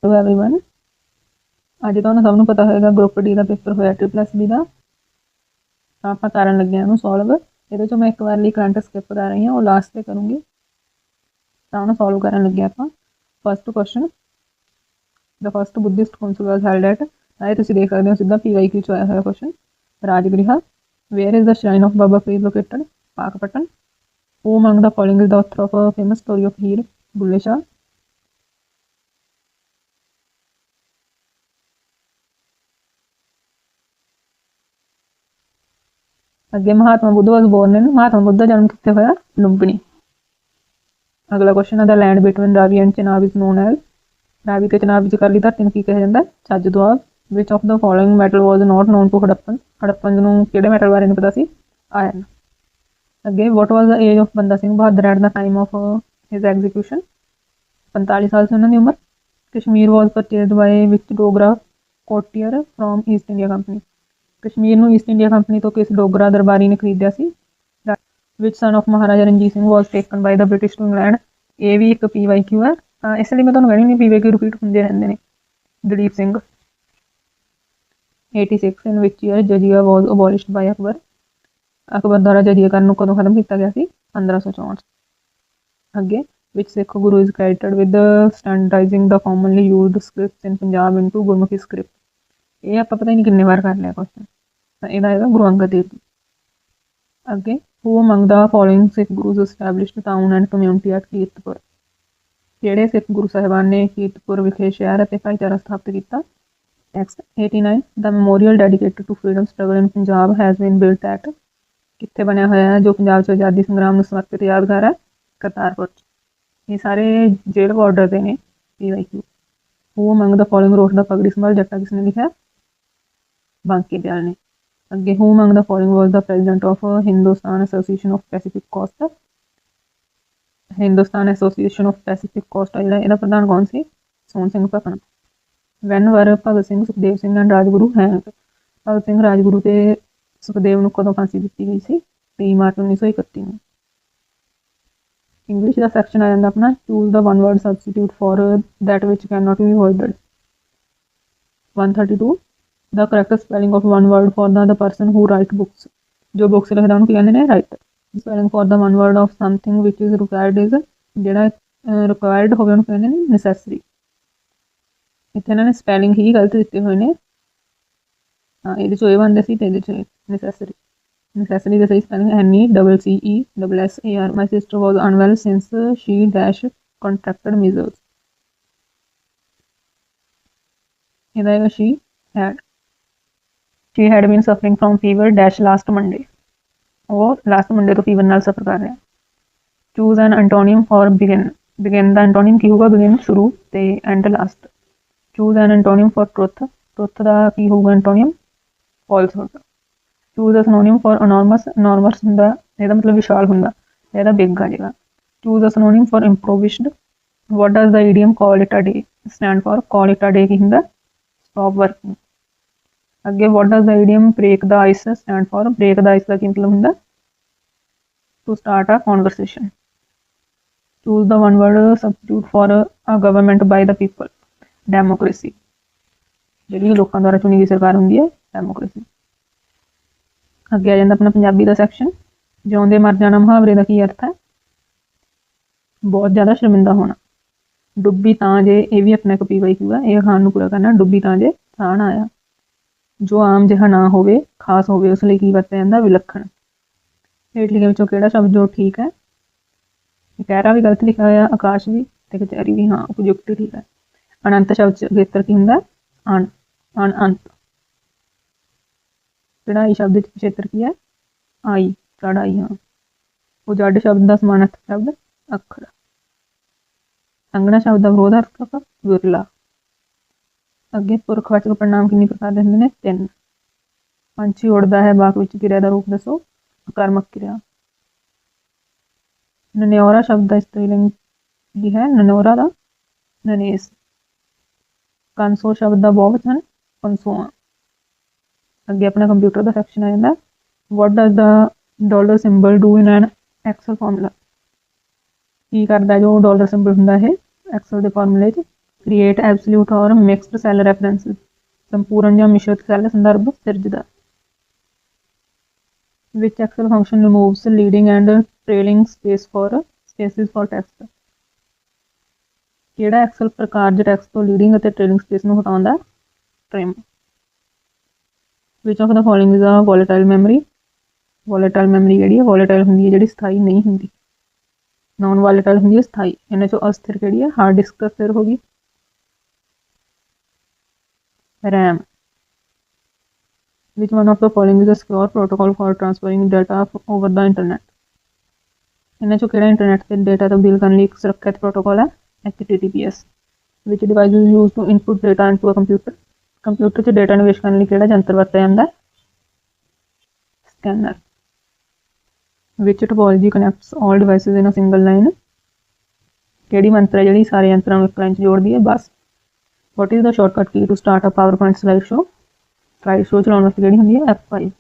Hello everyone. ਅੱਜ ਤੁਹਾਨੂੰ ਸਭ ਨੂੰ ਪਤਾ ਹੋਏਗਾ ਗਰੁੱਪ ਡੀ ਦਾ ਪੇਪਰ ਹੋਇਆ BBB ਦਾ। ਤਾਂ ਆਪਾਂ ਕਰਨ ਲੱਗੇ ਹਾਂ ਉਹਨੂੰ ਸੋਲਵ। ਇਹਦੇ ਚੋਂ ਮੈਂ ਇੱਕ ਵਾਰ ਲਈ ਕਰੰਟ ਸਕਿਪ ਕਰ ਰਹੀ ਹਾਂ, ਉਹ ਲਾਸਟ ਤੇ ਕਰੂੰਗੀ। ਤਾਂ ਉਹਨੂੰ ਸੋਲਵ ਕਰਨ ਲੱਗੇ ਆਪਾਂ। First question, the first Buddhist council was held at. ਇਹ ਤੁਸੀਂ ਦੇਖ ਸਕਦੇ ਹੋ ਸਿੱਧਾ PYQ ਚ ਆਇਆ ਹੋਇਆ question. Rajgriha. Where is the shrine of Baba Farid located? Pakpattan. Who among the following is the author of famous story of Heer? Bulleh Shah. ਅੱਗੇ Mahatma Buddha was born in. Mahatma Buddha ਦਾ ਜਨਮ ਕਿੱਥੇ ਹੋਇਆ? ਲੁੰਬਣੀ। ਅਗਲਾ ਕੁਐਸਚਨ ਹੈ, the land between Ravi and Chenab is known as. Ravi ਤੇ ਚਨਾਬ ਵਿਚਕਾਰਲੀ ਧਰਤੀ ਨੂੰ ਕੀ ਕਿਹਾ ਜਾਂਦਾ? Chaj Doab. Which of the following metal was not known to Harappan? Harappan ਨੂੰ ਕਿਹੜੇ ਮੈਟਲ ਬਾਰੇ ਨਹੀਂ ਪਤਾ ਸੀ? ਆਇਰਨ। ਅੱਗੇ, ਵਾਟ ਵਾਜ਼ ਦ age of Banda Singh Bahadur at the time of his execution? 45 ਸਾਲ ਸੀ ਉਹਨਾਂ ਦੀ ਉਮਰ। Kashmir was purchased by which Dogra courtier from East India Company? Kashmir ਨੂੰ ਈਸਟ ਇੰਡੀਆ ਕੰਪਨੀ ਤੋਂ ਕਿਸ ਡੋਗਰਾ ਦਰਬਾਰੀ ਨੇ ਖਰੀਦਿਆ ਸੀ? Which son of Maharaja Ranjit Singh was taken by the British to England? ਇਹ ਵੀ ਇੱਕ PYQ ਹੈ, ਤਾਂ ਇਸ ਲਈ ਮੈਂ ਤੁਹਾਨੂੰ ਕਹਿਣੀ ਨਹੀਂ, PYQ ਰਿਪੀਟ ਹੁੰਦੇ ਰਹਿੰਦੇ ਨੇ। ਦਲੀਪ ਸਿੰਘ। 86 ਇਨ ਵਿਚ ਈਅਰ ਜਜੀਆ ਵਾਜ਼ ਅਬੋਲਿਸ਼ਡ ਬਾਈ ਅਕਬਰ? ਅਕਬਰ ਦੁਆਰਾ ਜਜੀਆ ਕਰਨ ਨੂੰ ਕਦੋਂ ਖਤਮ ਕੀਤਾ ਗਿਆ ਸੀ? 1564। ਅੱਗੇ, which Sikh guru is credited with standardizing the commonly used scripts in Punjab into Gurmukhi script? ਇਹ ਆਪਾਂ ਪਤਾ ਨਹੀਂ ਕਿੰਨੇ ਵਾਰ ਕਰ ਲਿਆ ਕੁਐਸਚਨ। ਤਾਂ ਇਹਦਾ ਹੈਗਾ ਗੁਰੂ ਅੰਗਦ ਦੇਵ ਜੀ। ਅੱਗੇ, who among the following Sikh gurus established town and community at Kiratpur? ਕਿਹੜੇ ਸਿੱਖ ਗੁਰੂ ਸਾਹਿਬਾਨ ਨੇ ਕੀਰਤਪੁਰ ਵਿਖੇ ਸ਼ਹਿਰ ਅਤੇ ਭਾਈਚਾਰਾ ਸਥਾਪਿਤ ਕੀਤਾ? Next, 89, the memorial dedicated to freedom struggle in Punjab has been built at? ਕਿੱਥੇ ਬਣਿਆ ਹੋਇਆ ਹੈ ਜੋ ਪੰਜਾਬ 'ਚ ਆਜ਼ਾਦੀ ਸੰਗਰਾਮ ਨੂੰ ਸਮਰਪਿਤ ਯਾਦਗਾਰ ਹੈ? ਕਰਤਾਰਪੁਰ 'ਚ। ਇਹ ਸਾਰੇ ਜੇਲ੍ਹ ਬਾਰਡਰ ਦੇ ਨੇ PYQ। Who among the following ਰੋਟ ਦਾ ਪਗੜੀ ਸੰਭਾਲ ਜੱਟਾ ਕਿਸਨੇ ਲਿਖਿਆ? ਬਾਂਕੀ ਦਿਆਲ ਨੇ। ਅੱਗੇ, who among the following was the president of Hindustan association of pacific coast? Hindustan association of pacific coast ਜਿਹੜਾ ਇਹਦਾ ਪ੍ਰਧਾਨ ਕੌਣ ਸੀ? Sohan Singh Bhakna. When were Bhagat Singh, Sukhdev Singh and Rajguru ਹੈਂਗ? ਭਗਤ ਸਿੰਘ, ਰਾਜਗੁਰੂ ਤੇ ਸੁਖਦੇਵ ਨੂੰ ਕਦੋਂ ਫਾਂਸੀ ਦਿੱਤੀ ਗਈ ਸੀ? 23 ਮਾਰਚ 1931 ਨੂੰ। ਇੰਗਲਿਸ਼ ਦਾ ਸੈਕਸ਼ਨ ਆ ਜਾਂਦਾ ਆਪਣਾ, choose the one word substitute for that which cannot be avoided? 132, the correct spelling of one word for the person who write books? ਜੋ ਬੁੱਕਸ ਲਿਖਦਾ ਉਹਨੂੰ ਕੀ ਕਹਿੰਦੇ ਨੇ? Writer. Spelling for the one word of something which is required is? ਜਿਹੜਾ required ਹੋਵੇ ਉਹਨੂੰ ਕਹਿੰਦੇ ਨੇ ਨੈਸੈਸਰੀ। ਇੱਥੇ ਇਹਨਾਂ ਨੇ ਸਪੈਲਿੰਗ ਹੀ ਗਲਤ ਦਿੱਤੇ ਹੋਏ ਨੇ। ਹਾਂ, ਇਹਦੇ 'ਚੋਂ ਇਹ ਬਣਦੇ ਸੀ ਤੇ ਇਹਦੇ 'ਚ necessary. necessary the same spelling NECCESSAR. My sister was unwell since she dash contracted measles. she had been suffering from fever dash last Monday. ਉਹ ਲਾਸਟ ਮੰਡੇ ਤੋਂ ਫੀਵਰ ਨਾਲ ਸਫਰ ਕਰ ਰਿਹਾ। Choose an antonym for begin. begin ਦਾ antonym ਕੀ ਹੋਊਗਾ? begin ਸ਼ੁਰੂ ਤੇ end last. Choose an antonym for truth. truth ਦਾ ਕੀ ਹੋਊਗਾ antonym? falsehood. Choose a synonym for enormous. enormous ਹੁੰਦਾ ਇਹਦਾ ਮਤਲਬ ਵਿਸ਼ਾਲ ਹੁੰਦਾ, ਇਹਦਾ ਬਿਗ ਆ ਜਾਏਗਾ। Choose a synonym for improvised. what does the idiom call it a day stand for? call it a day ਕੀ ਹੁੰਦਾ? stop working। ਅੱਗੇ, what does the idiom break the ice stand for? break the ice ਦਾ ਕੀ ਮਤਲਬ ਹੁੰਦਾ? to start a conversation। choose the one word substitute for a government by the people? democracy। ਜਿਹੜੀ ਲੋਕਾਂ ਦੁਆਰਾ ਚੁਣੀ ਗਈ ਸਰਕਾਰ ਹੁੰਦੀ ਹੈ, ਡੈਮੋਕ੍ਰੇਸੀ। ਅੱਗੇ ਆ ਜਾਂਦਾ ਆਪਣਾ ਪੰਜਾਬੀ ਦਾ ਸੈਕਸ਼ਨ। ਜਿਉਂਦੇ ਮਰ ਜਾਣਾ ਮੁਹਾਵਰੇ ਦਾ ਕੀ ਅਰਥ ਹੈ? ਬਹੁਤ ਜ਼ਿਆਦਾ ਸ਼ਰਮਿੰਦਾ ਹੋਣਾ। ਡੁੱਬੀ ਤਾਂ ਜੇ, ਇਹ ਵੀ ਆਪਣਾ ਇੱਕ PYQ ਹੈ, ਇਹ ਖਾਣ ਨੂੰ ਪੂਰਾ ਕਰਨਾ। ਡੁੱਬੀ ਤਾਂ ਜੇ ਸਾਹ ਨਾ ਆਇਆ। ਜੋ ਆਮ ਜਿਹਾ ਨਾ ਹੋਵੇ, ਖਾਸ ਹੋਵੇ, ਉਸ ਲਈ ਕੀ ਵਰਤਿਆ ਜਾਂਦਾ? ਵਿਲੱਖਣ। ਹੇਠ ਲਿਖੇ ਵਿੱਚੋਂ ਕਿਹੜਾ ਸ਼ਬਦ ਜੋ ਠੀਕ ਹੈ? ਕਹਿਰਾ ਵੀ ਗਲਤ ਲਿਖਿਆ ਹੋਇਆ, ਆਕਾਸ਼ ਵੀ ਤੇ ਕਚਹਿਰੀ ਵੀ। ਹਾਂ, ਉਪਯੁਕਤ ਠੀਕ ਹੈ। ਅਨੰਤ ਸ਼ਬਦ ਅਗੇਤਰ ਕੀ ਹੁੰਦਾ? ਅਨੰਤ। ਚੜਾਈ ਸ਼ਬਦ ਵਿੱਚ ਪਿਛੇਤਰ ਕੀ ਹੈ? ਆਈ, ਚੜਾਈ। ਹਾਂ। ਉਜੜ ਸ਼ਬਦ ਦਾ ਸਮਾਨਾਰਥਕ ਸ਼ਬਦ? ਅੱਖਰ। ਸੰਘਣਾ ਸ਼ਬਦ ਦਾ ਵਿਰੋਧਾਰਥਕ? ਵਿਰਲਾ। ਅੱਗੇ, ਪੁਰਖਵਾਚਕ ਪੜਨਾਮ ਕਿੰਨੀ ਪ੍ਰਕਾਰ ਦੇ ਹੁੰਦੇ ਨੇ? 3। ਪੰਛੀ ਉੜਦਾ ਹੈ ਵਾਕ ਵਿੱਚ ਕਿਰਿਆ ਦਾ ਰੂਪ ਦੱਸੋ? ਆਕਰਮਕ ਕਿਰਿਆ। ਨਨਿਉਰਾ ਸ਼ਬਦ ਦਾ ਇਸਤਰੀਲਿੰਗ ਕੀ ਹੈ? ਨਨੋਰਾ ਦਾ ਨਨੇਸ। ਕੰਸੋ ਸ਼ਬਦ ਦਾ ਬਹੁਵਚਨ? ਕੰਸੋਆਂ। ਅੱਗੇ ਆਪਣਾ ਕੰਪਿਊਟਰ ਦਾ ਸੈਕਸ਼ਨ ਆ ਜਾਂਦਾ। What does the dollar symbol do in an Excel formula? ਕੀ ਕਰਦਾ ਜੋ ਡਾਲਰ ਸਿੰਬਲ ਹੁੰਦਾ ਇਹ ਐਕਸਲ ਦੇ ਫਾਰਮੂਲੇ 'ਚ? क्रिएट एब्सोल्यूट और मिक्सड सैल रेफरेंसेस, संपूर्ण या मिश्रित सैल संदर्भ सिरजदा। Which Excel function removes leading and trailing spaces for text, किहड़ा एक्सेल प्रकार ज टेक्स्ट तो लीडिंग और ट्रेलिंग स्पेस नूं हटाउंदा, trim. Which of the following is a volatile memory, volatile memory जिहड़ी है वॉलेटाइल हुंदी है, जिहड़ी स्थाई नहीं हुंदी। नॉन वॉलेटाइल हुंदी है स्थाई। इन्हां चों अस्थिर किहड़ी है, हार्ड डिस्क स्थिर होगी। RAM. Which one of the following is a secure protocol for transferring data over the internet, इन्हां चों किहड़ा इंटरनेट से डेटा तब्दील करने लई एक सुरक्षित प्रोटोकॉल है, HTTPS। Which device is use to input data into a computer, computer 'ਚ डेटा निवेश करने लई किहड़ा यंत्र वरतिਆ ਜਾਂਦਾ, scanner. Which topology connects all devices in a single line, किहड़ी मंत्र है जिहड़ी सारे यंत्रां नूं इक लाइन 'ਚ जोड़दी है, bus. What is the shortcut key to start a PowerPoint slide show, slide show चलाउण वास्ते किहड़ी हुंदी है, F5।